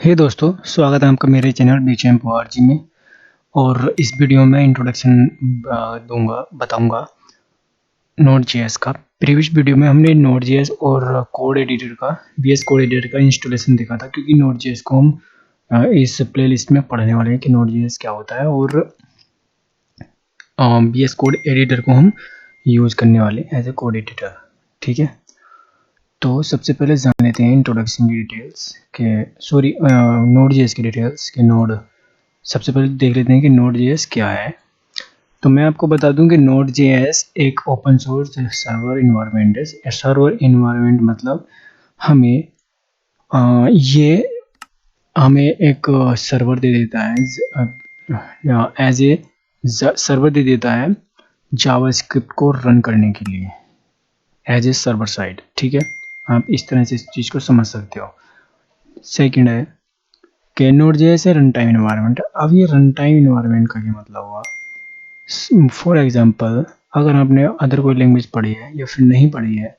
हे दोस्तों, स्वागत है आपका मेरे चैनल BCMP में। और इस वीडियो में इंट्रोडक्शन बताऊंगा Node.js का। प्रीवियस वीडियो में हमने Node.js और कोड एडिटर का VS कोड एडिटर का इंस्टॉलेशन देखा था, क्योंकि Node.js को हम इस प्लेलिस्ट में पढ़ने वाले हैं कि Node.js क्या होता है और VS कोड एडिटर को हम यूज़ करने वाले एज ए कोड एडिटर। ठीक है, तो सबसे पहले जान लेते हैं इंट्रोडक्शन की डिटेल्स Node.js की डिटेल्स के नोड। सबसे पहले देख लेते हैं कि Node.js क्या है। तो मैं आपको बता दूं कि Node.js एक ओपन सोर्स सर्वर इन्वायरमेंट है। सर्वर इन्वायरमेंट मतलब हमें हमें एक सर्वर दे देता है, एज ए सर्वर दे देता है जावास्क्रिप्ट को रन करने के लिए एज ए सर्वर साइड। ठीक है, आप इस तरह से इस चीज़ को समझ सकते हो। सेकंड है कि Node.js है रन टाइम इन्वायरमेंट। अब ये रन टाइम इन्वायरमेंट का क्या मतलब हुआ? फॉर एग्जांपल, अगर आपने अदर कोई लैंग्वेज पढ़ी है या फिर नहीं पढ़ी है,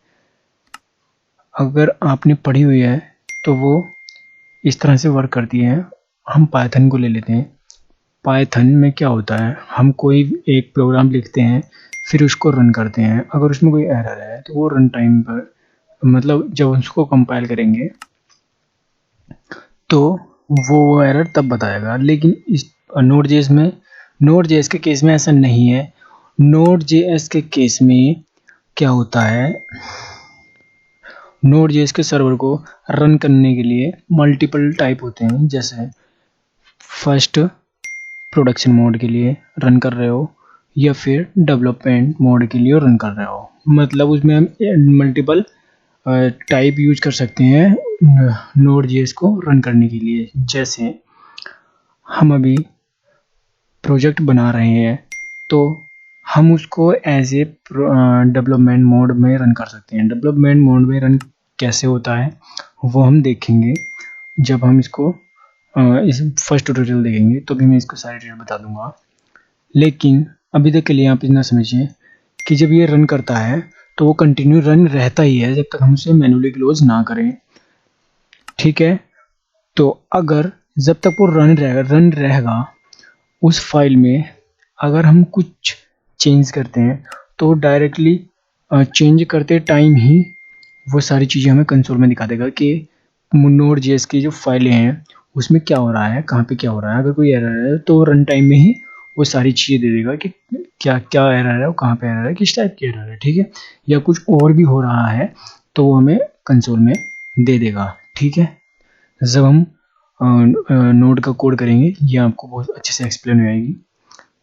अगर आपने पढ़ी हुई है तो वो इस तरह से वर्क करती है। हम पाइथन को ले लेते हैं। पाइथन में क्या होता है, हम कोई एक प्रोग्राम लिखते हैं, फिर उसको रन करते हैं। अगर उसमें कोई एरर है तो वो रन टाइम पर, मतलब जब उसको कंपाइल करेंगे तो वो एरर तब बताएगा। लेकिन इस Node.js के केस में ऐसा नहीं है। Node.js के केस में क्या होता है, Node.js के सर्वर को रन करने के लिए मल्टीपल टाइप होते हैं। जैसे फर्स्ट प्रोडक्शन मोड के लिए रन कर रहे हो या फिर डेवलपमेंट मोड के लिए रन कर रहे हो, मतलब उसमें हम मल्टीपल टाइप यूज कर सकते हैं Node.js को रन करने के लिए। जैसे हम अभी प्रोजेक्ट बना रहे हैं तो हम उसको एज ए डेवलपमेंट मोड में रन कर सकते हैं। डेवलपमेंट मोड में रन कैसे होता है वो हम देखेंगे जब हम इसको इस फर्स्ट ट्यूटोरियल देखेंगे, तो भी मैं इसको सारी डिटेल बता दूंगा। लेकिन अभी तक के लिए आप इतना समझिए कि जब ये रन करता है तो वो कंटिन्यू रन रहता ही है जब तक हम उसे मैन्युअली क्लोज ना करें। ठीक है, तो अगर जब तक वो रन रहेगा उस फाइल में, अगर हम कुछ चेंज करते हैं तो डायरेक्टली चेंज करते टाइम ही वो सारी चीज़ें हमें कंसोल में दिखा देगा कि Node.js की जो फाइलें हैं उसमें क्या हो रहा है, कहाँ पे क्या हो रहा है। अगर कोई एरर है तो रन टाइम में ही वो सारी चीज़ें दे देगा कि क्या क्या एरर है, कहाँ पे एरर है, किस टाइप की एरर है। ठीक है, या कुछ और भी हो रहा है तो वो हमें कंसोल में दे देगा। ठीक है, जब हम नोड का कोड करेंगे ये आपको बहुत अच्छे से एक्सप्लेन हो जाएगी।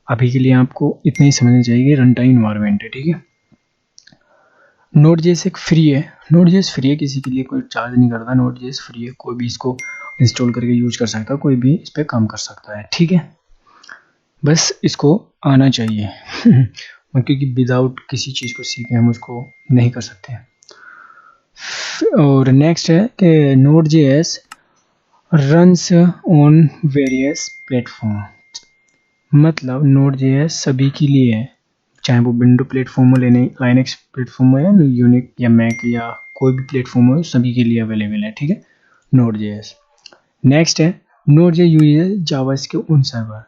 अभी के लिए आपको इतना ही समझना चाहिए कि रन टाइम इन्वायरमेंट है। ठीक है, Node.js एक फ्री है। Node.js फ्री है, किसी के लिए कोई चार्ज नहीं करता। Node.js फ्री है, कोई भी इसको इंस्टॉल करके यूज कर सकता है, कोई भी इस पर काम कर सकता है। ठीक है, बस इसको आना चाहिए क्योंकि विदाउट किसी चीज़ को सीखे हम उसको नहीं कर सकते। और नेक्स्ट है कि Node.js runs on various platform. मतलब Node.js सभी के लिए है, चाहे वो विंडो प्लेटफॉर्म हो, लाइनक्स प्लेटफॉर्म हो, या यूनिक या मैक या कोई भी प्लेटफॉर्म हो, सभी के लिए अवेलेबल है। ठीक है, Node.js। नेक्स्ट है Node.js uses JavaScript on server.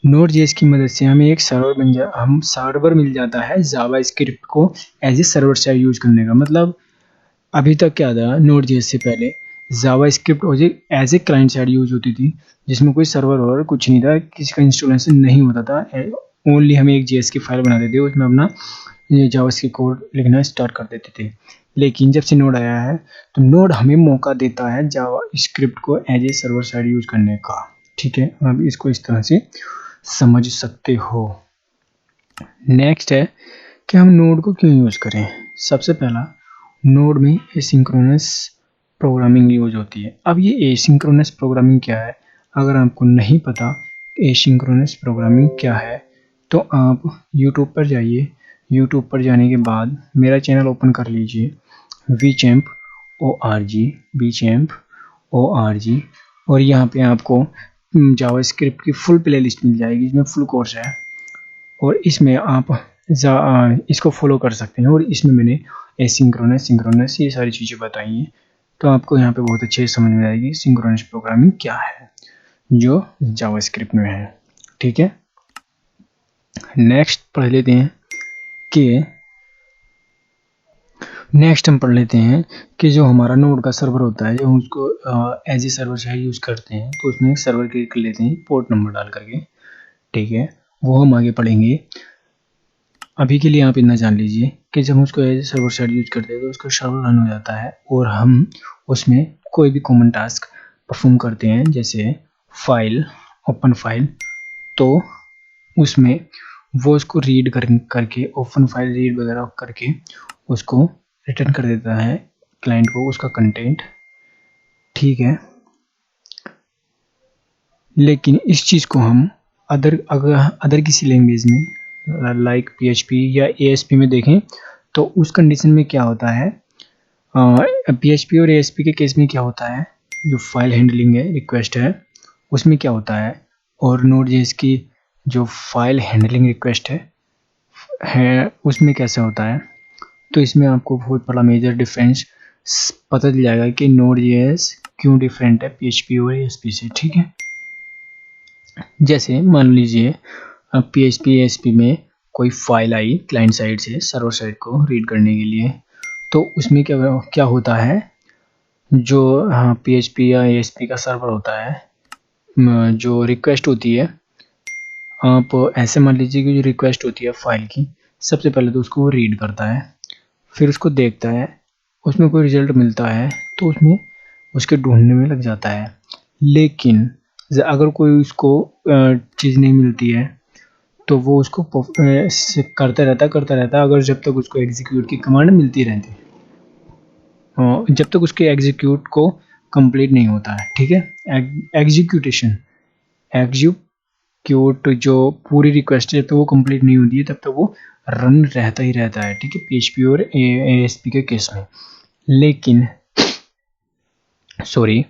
Node.js की मदद से हमें एक सर्वर मिल जाता है जावास्क्रिप्ट को as a server side use करने का। मतलब अभी तक क्या था, Node.js से पहले JavaScript as a client side use होती थी, जिसमें कोई सर्वर और कुछ नहीं था, किसी का इंस्टॉलेशन नहीं होता था। ओनली हमें एक जेएस की फाइल बनाते थे, उसमें अपना जावास्क्रिप्ट कोड लिखना स्टार्ट कर देते थे। लेकिन जब से नोड आया है तो नोड हमें मौका देता है जावास्क्रिप्ट को as a server side use करने का। ठीक है, आप इसको इस तरह से समझ सकते हो। नेक्स्ट है कि हम नोड को क्यों यूज करें। सबसे पहला, नोड में एसिंक्रोनस प्रोग्रामिंग यूज होती है। अब ये एसिंक्रोनस प्रोग्रामिंग क्या है, अगर आपको नहीं पता एसिंक्रोनस प्रोग्रामिंग क्या है तो आप यूट्यूब पर जाइए। यूट्यूब पर जाने के बाद मेरा चैनल ओपन कर लीजिए, VChamp.org, और यहाँ पे आपको जावास्क्रिप्ट की फुल प्लेलिस्ट मिल जाएगी, इसमें फुल कोर्स है और इसमें आप इसको फॉलो कर सकते हैं। और इसमें मैंने एसिंक्रोनस सिंक्रोनस ये सारी चीज़ें बताई हैं, तो आपको यहाँ पे बहुत अच्छे से समझ में आएगी सिंक्रोनस प्रोग्रामिंग क्या है जो जावास्क्रिप्ट में है। ठीक है, नेक्स्ट पढ़ लेते हैं कि हम पढ़ लेते हैं कि जो हमारा नोड का सर्वर होता है, जब हम उसको as a server side use करते हैं तो उसमें एक सर्वर क्रिएट कर लेते हैं पोर्ट नंबर डाल करके। ठीक है, वो हम आगे पढ़ेंगे। अभी के लिए आप इतना जान लीजिए कि जब हम उसको as a server side use करते हैं तो उसका सर्वर रन हो जाता है और हम उसमें कोई भी कॉमन टास्क परफॉर्म करते हैं, जैसे फाइल, ओपन फाइल, तो उसमें वो उसको रीड करके ओपन फाइल रीड वगैरह करके उसको रिटर्न कर देता है क्लाइंट को उसका कंटेंट। ठीक है, लेकिन इस चीज़ को हम अगर किसी लैंग्वेज में लाइक PHP या ASP में देखें तो उस कंडीशन में क्या होता है, PHP और ASP के केस में क्या होता है, जो फाइल हैंडलिंग है, रिक्वेस्ट है, उसमें क्या होता है, और Node.js की जो फाइल हैंडलिंग रिक्वेस्ट है उसमें कैसे होता है। तो इसमें आपको बहुत बड़ा मेजर डिफरेंस पता चल जाएगा कि Node.js क्यों डिफरेंट है PHP और ASP से। ठीक है, जैसे मान लीजिए PHP ASP में कोई फाइल आई क्लाइंट साइड से सर्वर साइड को रीड करने के लिए, तो उसमें क्या होता है, जो PHP या ASP का सर्वर होता है, जो रिक्वेस्ट होती है, आप ऐसे मान लीजिए कि जो रिक्वेस्ट होती है फाइल की, सबसे पहले तो उसको रीड करता है, फिर उसको देखता है, उसमें कोई रिजल्ट मिलता है तो उसमें उसके ढूंढने में लग जाता है। लेकिन अगर कोई उसको चीज़ नहीं मिलती है तो वो उसको करता रहता अगर जब तक उसको एग्जीक्यूट की कमांड मिलती रहती है, जब तक उसके एग्जीक्यूट को कंप्लीट नहीं होता है। ठीक है, एग्जीक्यूट जो पूरी रिक्वेस्ट है तो वो कंप्लीट नहीं होती है तब तक वो रन रहता ही रहता है। ठीक है, PHP और ASP के केस में। लेकिन सॉरी,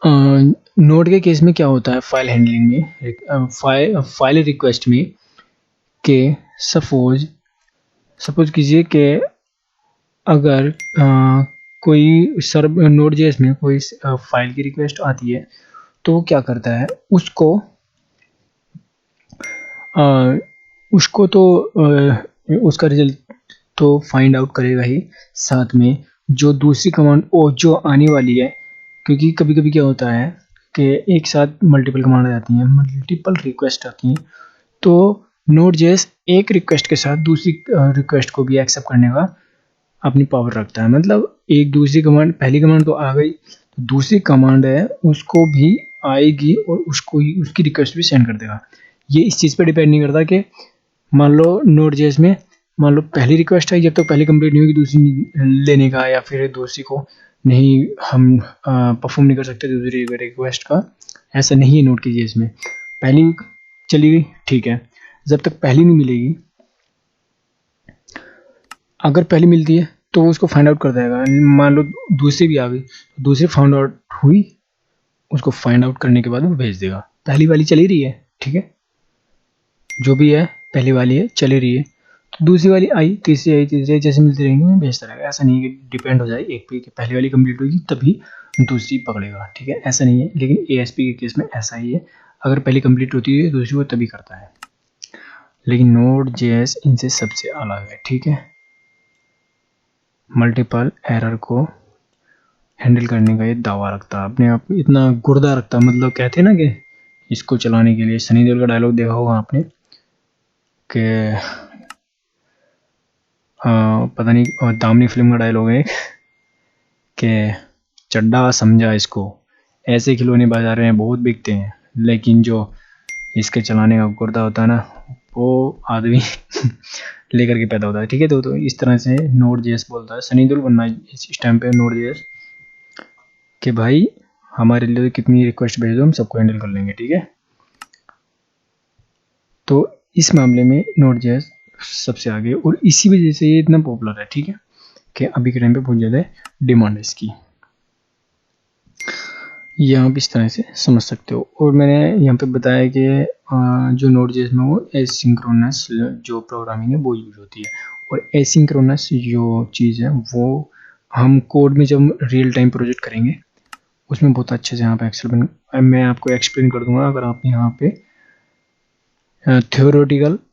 नोड के केस में क्या होता है, फाइल हैंडलिंग में, फाइल रिक्वेस्ट में, के सपोज कीजिए कि अगर कोई Node.js में कोई फाइल की रिक्वेस्ट आती है तो वो क्या करता है, उसको तो उसका रिजल्ट तो फाइंड आउट करेगा ही, साथ में जो दूसरी कमांड जो आने वाली है, क्योंकि कभी कभी क्या होता है कि एक साथ मल्टीपल कमांड आती हैं, मल्टीपल रिक्वेस्ट आती हैं, तो Node.js एक रिक्वेस्ट के साथ दूसरी रिक्वेस्ट को भी एक्सेप्ट करने का अपनी पावर रखता है। मतलब एक दूसरी कमांड, पहली कमांड तो आ गई, तो दूसरी कमांड है उसको भी आएगी और उसको ही उसकी रिक्वेस्ट भी सेंड कर देगा। ये इस चीज़ पे डिपेंड नहीं करता कि मान लो Node.js में मान लो पहली रिक्वेस्ट आई, जब तक पहली कंप्लीट नहीं होगी दूसरी लेने का, या फिर दूसरी को नहीं हम परफॉर्म नहीं कर सकते दूसरी रिक्वेस्ट का, ऐसा नहीं है Node.js में। पहली चली गई, ठीक है, जब तक पहली नहीं मिलेगी, अगर पहली मिलती है तो वो उसको फाइंड आउट कर देगा। मान लो दूसरी भी आ गई, दूसरी फाइंड आउट हुई, उसको फाइंड आउट करने के बाद वो भेज देगा। पहली वाली चली रही है, ठीक है, जो भी है पहली वाली है चली रही है, तो दूसरी वाली आई, तीसरी आई, तीसरी आई, जैसे मिलती रहेंगे मैं भेजता रहेगा। ऐसा नहीं है कि डिपेंड हो जाए एक पे कि पहली वाली कंप्लीट होगी तभी दूसरी पकड़ेगा। ठीक है, ऐसा नहीं है, लेकिन ASP के केस में ऐसा ही है, अगर पहली कंप्लीट होती है दूसरी वो तभी करता है। लेकिन Node.js इनसे सबसे अलग है। ठीक है, मल्टीपल एरर को हैंडल करने का ये दावा रखता है, अपने आप इतना गुर्दा रखता है। मतलब कहते हैं ना कि इसको चलाने के लिए, सनी देओल का डायलॉग देखा होगा आपने कि पता नहीं दामनी फिल्म का डायलॉग है कि चड्डा समझा इसको, ऐसे खिलौने बाजार में बहुत बिकते हैं, लेकिन जो इसके चलाने का गुर्दा होता है ना, वो आदमी लेकर के पैदा होता है। ठीक है, तो इस तरह से Node.js बोलता है, सनी देओल बनना इस टाइम पे Node.js कि भाई हमारे लिए कितनी रिक्वेस्ट भेज दो, हम सबको हैंडल कर लेंगे। ठीक है, तो इस मामले में Node.js सबसे आगे, और इसी वजह से ये इतना पॉपुलर है। ठीक है, कि अभी के टाइम पे बहुत ज़्यादा डिमांड है इसकी। ये आप इस तरह से समझ सकते हो। और मैंने यहाँ पे बताया कि जो Node.js में वो एसिंक्रोनस जो प्रोग्रामिंग है वो यूज होती है, और एसिंक्रोनस जो चीज़ है वो हम कोड में जब रियल टाइम प्रोजेक्ट करेंगे उसमें बहुत अच्छे से यहाँ पे एक्सेल मैं आपको एक्सप्लेन कर दूंगा। अगर आप यहाँ पे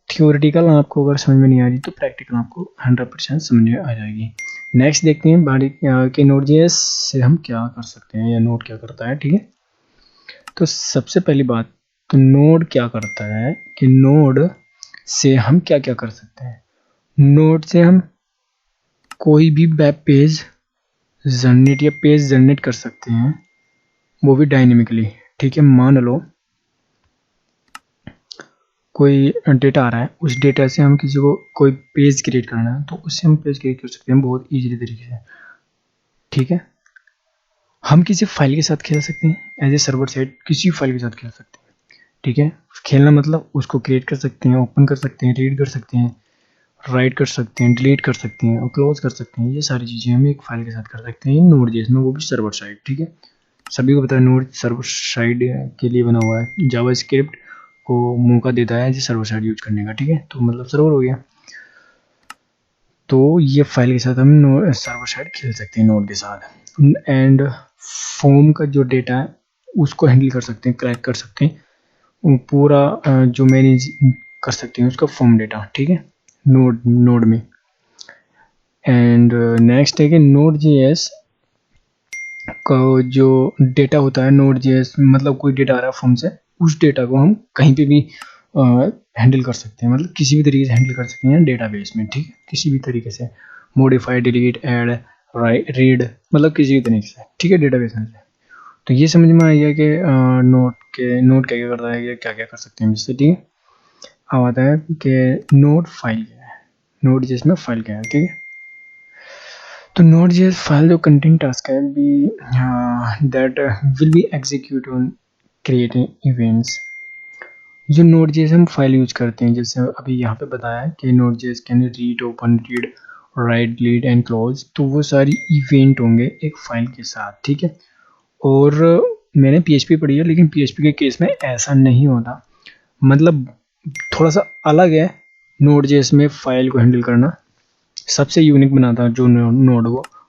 थियोरेटिकल आपको अगर समझ में नहीं आ रही तो प्रैक्टिकल आपको 100% समझ में आ जाएगी। नेक्स्ट देखते हैं बारीक कि नोड.जेएस से हम क्या कर सकते हैं या नोड क्या करता है। ठीक है, तो सबसे पहली बात तो नोड क्या करता है कि नोड से हम क्या क्या कर सकते हैं। नोड से हम कोई भी वेब पेज जनरेट या पेज जनरेट कर सकते हैं, वो भी डायनेमिकली। ठीक है, मान लो कोई डेटा आ रहा है, उस डेटा से हम किसी को कोई पेज क्रिएट करना है तो उससे हम पेज क्रिएट कर सकते हैं बहुत ईजिली तरीके से। ठीक है, हम किसी फाइल के साथ खेल सकते हैं एज ए सर्वर साइड, किसी फाइल के साथ खेल सकते हैं। ठीक है, खेलना मतलब उसको क्रिएट कर सकते हैं, ओपन कर सकते हैं, रीड कर सकते हैं, राइट कर सकते हैं, डिलीट कर सकते हैं और क्लोज कर सकते हैं। ये सारी चीज़ें हम एक फाइल के साथ कर सकते हैं नोड.जेएस में, वो भी सर्वर साइड। ठीक है, सभी को पता है नोड सर्वर साइड के लिए बना हुआ है, जावास्क्रिप्ट को मौका देता है जो सर्वर साइड यूज करने का। ठीक है, तो मतलब सर्वर हो गया। तो ये फाइल के साथ हम सर्वर साइड खेल सकते हैं नोड के साथ। एंड फॉर्म का जो डेटा है उसको हैंडल कर सकते हैं, क्रैक कर सकते हैं, पूरा जो मैनेज कर सकते हैं उसका फॉर्म डेटा। ठीक है, नोड में। एंड नेक्स्ट है कि नोड.जेएस का जो डेटा होता है, नोड.जेएस मतलब कोई डेटा आ रहा है फॉर्म से, उस डेटा को हम कहीं पे भी हैंडल कर सकते हैं, मतलब किसी भी तरीके से हैंडल कर सकते हैं डेटाबेस में। ठीक है, किसी भी तरीके से modify, delete, add, right, read, मतलब किसी भी तरीके से। ठीक है, डेटाबेस में से। तो ये समझ में आ गया कि नोड क्या क्या करता है, क्या क्या कर सकते हैं जिससे। ठीक है, अब आता है कि नोड फाइल क्या है, नोड जिसमें फाइल क्या है। ठीक है, तो नोड.जेएस फाइल जो कंटेंट टास्क है be that will be execute on creating events. जो नोड.जेएस हम फाइल यूज करते हैं, जैसे अभी यहाँ पे बताया है कि Node JS can read, open, read, write, delete and close, तो वो सारी इवेंट होंगे एक फाइल के साथ। ठीक है, और मैंने पीएचपी पढ़ी है लेकिन पीएचपी के केस में ऐसा नहीं होता, मतलब थोड़ा सा अलग है नोड.जेएस में फाइल को हैंडल करना। सबसे यूनिक बनाता है जो नोड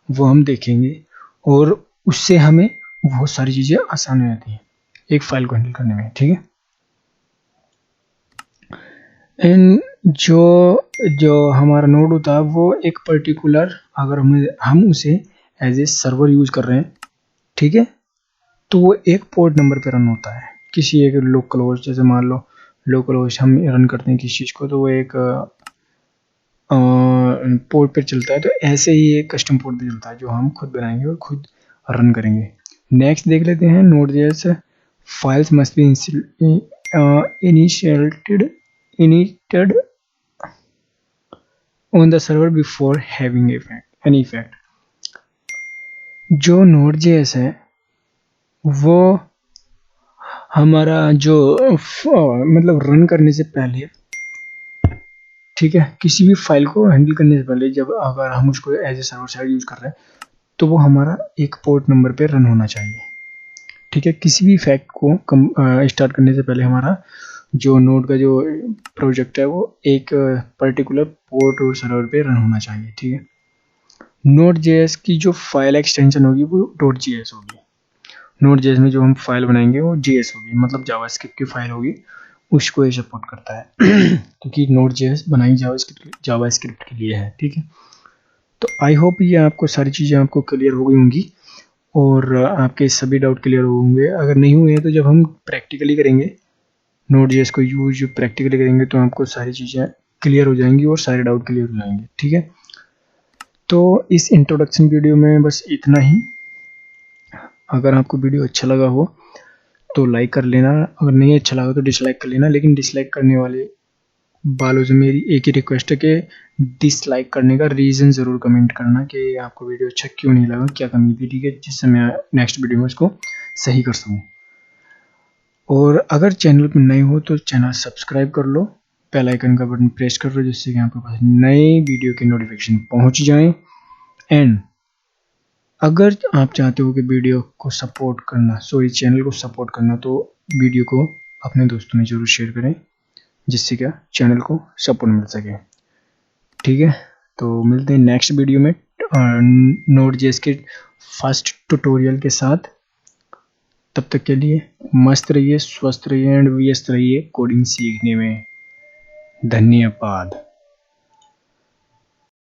वो हम देखेंगे, और उससे हमें बहुत सारी चीज़ें आसान हो जाती हैं एक फाइल को हैंडल करने में। ठीक है, एंड जो हमारा नोड होता है वो एक पर्टिकुलर, अगर हम उसे एज ए सर्वर यूज कर रहे हैं, ठीक है, तो वो एक पोर्ट नंबर पे रन होता है किसी एक लोकल होस्ट। जैसे मान लो लोकल होस्ट हम रन करते हैं किसी चीज़ को, तो वो एक पोर्ट पे चलता है। तो ऐसे ही एक कस्टम पोर्ट भी चलता है जो हम खुद बनाएंगे और खुद रन करेंगे। नेक्स्ट देख लेते हैं Node JS files must be initiated on the server before having any effect. जो नोड.जेएस है वो हमारा जो मतलब रन करने से पहले, ठीक है, किसी भी फाइल को हैंडल करने से पहले जब अगर हम उसको as a server side use कर रहे हैं तो वो हमारा एक पोर्ट नंबर पे रन होना चाहिए। ठीक है, किसी भी फैक्ट को स्टार्ट करने से पहले हमारा जो नोड का जो प्रोजेक्ट है वो एक पर्टिकुलर पोर्ट और सर्वर पे रन होना चाहिए। ठीक है, नोड.जेएस की जो फाइल एक्सटेंशन होगी वो .जेएस होगी। नोड.जेएस में जो हम फाइल बनाएंगे वो जेएस होगी, मतलब जावास्क्रिप्ट की फाइल होगी, उसको ये सपोर्ट करता है क्योंकि नोड.जेएस बनाई जावास्क्रिप्ट के लिए है। ठीक है, तो आई होप ये आपको सारी चीज़ें आपको क्लियर हो गई होंगी और आपके सभी डाउट क्लियर होंगे। अगर नहीं हुए हैं तो जब हम प्रैक्टिकली करेंगे नोड.जेएस को यूज प्रैक्टिकली करेंगे तो आपको सारी चीज़ें क्लियर हो जाएंगी और सारे डाउट क्लियर हो जाएंगे। ठीक है, तो इस इंट्रोडक्शन वीडियो में बस इतना ही। अगर आपको वीडियो अच्छा लगा हो तो लाइक कर लेना, अगर नहीं अच्छा लगा तो डिसलाइक कर लेना। लेकिन डिसलाइक करने वाले वालों से मेरी एक ही रिक्वेस्ट है कि डिसलाइक करने का रीज़न ज़रूर कमेंट करना कि आपको वीडियो अच्छा क्यों नहीं लगा, क्या कमी थी। ठीक है, जिससे मैं नेक्स्ट वीडियो में उसको सही कर सकूँ। और अगर चैनल पर नए हो तो चैनल सब्सक्राइब कर लो, बेल आइकन का बटन प्रेस कर लो जिससे कि आपके पास नए वीडियो की नोटिफिकेशन पहुंच जाए। एंड अगर आप चाहते हो कि वीडियो को सपोर्ट करना, चैनल को सपोर्ट करना, तो वीडियो को अपने दोस्तों में ज़रूर शेयर करें जिससे क्या चैनल को सपोर्ट मिल सके। ठीक है, तो मिलते हैं नेक्स्ट वीडियो में। नोड जेएस के फर्स्ट ट्यूटोरियल के साथ। तब तक के लिए मस्त रहिए, स्वस्थ रहिए एंड व्यस्त रहिए कोडिंग सीखने में। धन्यवाद।